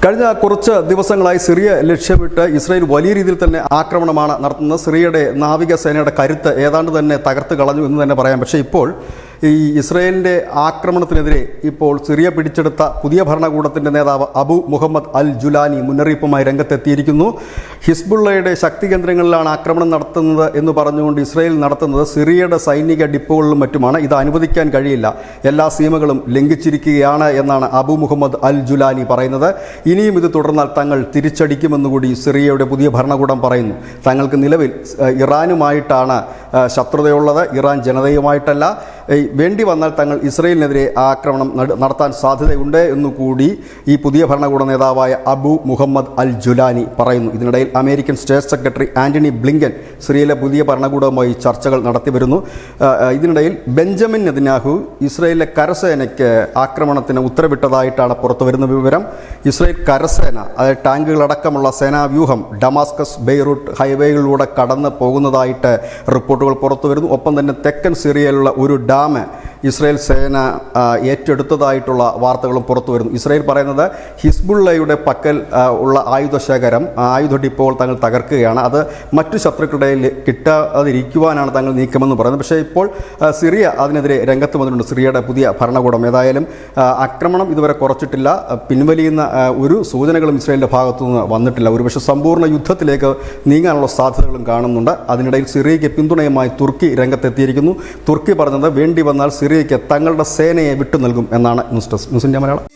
കഴിഞ്ഞ കുറച്ച് ദിവസങ്ങളായി സിറിയ ലക്ഷ്യമിട്ട് ഇസ്രായേൽ വലിയ രീതിയിൽ തന്നെ ആക്രമണമാണ് നടത്തുന്നത്. സിറിയയുടെ നാവികസേനയുടെ കരുത്ത് ഏതാണ്ട് തന്നെ തകർത്ത് കളഞ്ഞു എന്ന് തന്നെ പറയാം. പക്ഷേ ഇപ്പോൾ ഈ ഇസ്രായേലിൻ്റെ ആക്രമണത്തിനെതിരെ ഇപ്പോൾ സിറിയ പിടിച്ചെടുത്ത പുതിയ ഭരണകൂടത്തിൻ്റെ നേതാവ് അബു മുഹമ്മദ് അൽ ജുലാനി മുന്നറിയിപ്പുമായി രംഗത്തെത്തിയിരിക്കുന്നു. ഹിസ്ബുള്ളയുടെ ശക്തി കേന്ദ്രങ്ങളിലാണ് ആക്രമണം നടത്തുന്നത് എന്ന് പറഞ്ഞുകൊണ്ട് ഇസ്രായേൽ നടത്തുന്നത് സിറിയയുടെ സൈനിക ഡിപ്പോകളിലും മറ്റുമാണ്. ഇത് അനുവദിക്കാൻ കഴിയില്ല, എല്ലാ സീമകളും ലംഘിച്ചിരിക്കുകയാണ് എന്നാണ് അബു മുഹമ്മദ് അൽ ജുലാനി പറയുന്നത്. ഇനിയും ഇത് തുടർന്നാൽ തങ്ങൾ തിരിച്ചടിക്കുമെന്നുകൂടി സിറിയയുടെ പുതിയ ഭരണകൂടം പറയുന്നു. തങ്ങൾക്ക് നിലവിൽ ഇറാനുമായിട്ടാണ് ശത്രുതയുള്ളത്, ഇറാൻ ജനതയുമായിട്ടല്ല. വേണ്ടി വന്നാൽ തങ്ങൾ ഇസ്രയേലിനെതിരെ ആക്രമണം നടത്താൻ സാധ്യതയുണ്ട് എന്നുകൂടി ഈ പുതിയ ഭരണകൂട നേതാവായ അബു മുഹമ്മദ് അൽ ജുലാനി പറയുന്നു. ഇതിനിടയിൽ American state secretary Antony Blinken സിറിയയിലെ പുതിയ ഭരണകൂടവുമായി ചർച്ചകൾ നടത്തിവരുന്നു. ഇതിനിടയിൽ ബെഞ്ചമിൻ നെതന്യാഹു ഇസ്രയേലിലെ കരസേനയ്ക്ക് ആക്രമണത്തിന് ഉത്തരവിട്ടതായിട്ടാണ് പുറത്തുവരുന്ന വിവരം. ഇസ്രയേൽ കരസേന, അതായത് ടാങ്കുകളടക്കമുള്ള സേനാവ്യൂഹം ഡമാസ്കസ് ബെയ്റൂട്ട് ഹൈവേകളിലൂടെ കടന്നു പോകുന്നതായിട്ട് റിപ്പോർട്ടുകൾ പുറത്തുവരുന്നു. ഒപ്പം തന്നെ തെക്കൻ സിറിയയിലുള്ള ഒരു ഡാം ഇസ്രായേൽ സേന ഏറ്റെടുത്തതായിട്ടുള്ള വാർത്തകളും പുറത്തു വരുന്നു. ഇസ്രായേൽ പറയുന്നത് ഹിസ്ബുള്ളയുടെ പക്കൽ ഉള്ള ആയുധശേഖരം, ആയുധ ഡിപ്പോകൾ തങ്ങൾ തകർക്കുകയാണ്, അത് മറ്റു ശത്രുക്കളുടെ കിട്ടാതിരിക്കുവാനാണ് തങ്ങൾ നീക്കമെന്ന് പറയുന്നത്. പക്ഷേ ഇപ്പോൾ സിറിയ അതിനെതിരെ രംഗത്ത് വന്നിട്ടുണ്ട്. സിറിയയുടെ പുതിയ ഭരണകൂടം ഏതായാലും ആക്രമണം ഇതുവരെ കുറച്ചിട്ടില്ല, പിൻവലിയുന്ന ഒരു സൂചനകളും ഇസ്രായേലിൻ്റെ ഭാഗത്തുനിന്ന് വന്നിട്ടില്ല. ഒരുപക്ഷെ സമ്പൂർണ്ണ യുദ്ധത്തിലേക്ക് നീങ്ങാനുള്ള സാധ്യതകളും കാണുന്നുണ്ട്. അതിനിടയിൽ സിറിയയ്ക്ക് പിന്തുണയുമായി തുർക്കി രംഗത്തെത്തിയിരിക്കുന്നു. തുർക്കി പറഞ്ഞത് വേണ്ടി വന്നാൽ സിറിയയ്ക്ക് തങ്ങളുടെ സേനയെ വിട്ടു നൽകും എന്നാണ്. News India Malayalam.